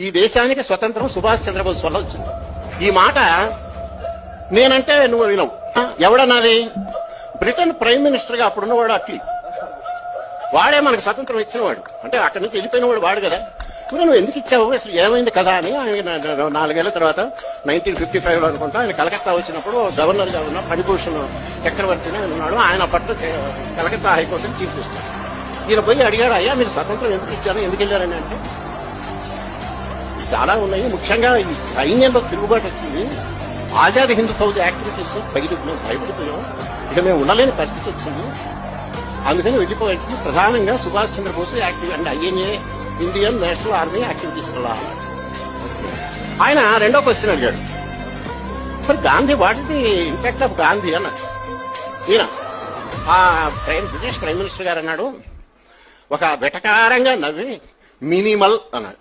ఈ దేశానికి స్వతంత్రం సుభాష్ చంద్రబోస్ వల్ల వచ్చింది. ఈ మాట నేనంటే నువ్వు వినవు. ఎవడన్నది? బ్రిటన్ ప్రైమ్ మినిస్టర్ గా అప్పుడున్నవాడు అట్లీ. వాడే మనకు స్వతంత్రం ఇచ్చినవాడు. అంటే అక్కడి నుంచి వెళ్ళిపోయిన వాడు వాడు కదా. నువ్వు ఎందుకు ఇచ్చావు, అసలు ఏమైంది కదా అని ఆయన 4 ఏళ్ల తర్వాత 1955 అనుకుంటా ఆయన కలకత్తా వచ్చినప్పుడు గవర్నర్ గా ఉన్న ఫణిభూషణ్ చక్రవర్తిని ఉన్నాడు. ఆయన పట్ల కలకత్తా హైకోర్టుకి చీఫ్ జస్టిస్. ఈయన పోయి అడిగాడు, అయ్యా మీరు స్వతంత్రం ఎందుకు ఇచ్చారు, ఎందుకు వెళ్ళారని. అంటే చాలా ఉన్నాయి. ముఖ్యంగా ఈ సైన్యంలో తిరుగుబాటు వచ్చింది. ఆజాద్ హింద్ ఫౌజ్ యాక్టివిటీస్ మేము భయపడిపోయాం. ఇక మేము ఉండలేని పరిస్థితి వచ్చింది. అందుకని వెళ్ళిపోవాల్సింది. ప్రధానంగా Subhash Chandrabose active and INA Indian national army activities వల్ల. ఆయన రెండో క్వశ్చన్ అడిగాడు, మరి Gandhi what is the impact of Gandhi అన్నాడు. ఈయన ఆ బ్రిటిష్ ప్రైమ్ మినిస్టర్ గారు అన్నాడు, ఒక వెటకారంగా నవ్వి మినిమల్ అన్నాడు.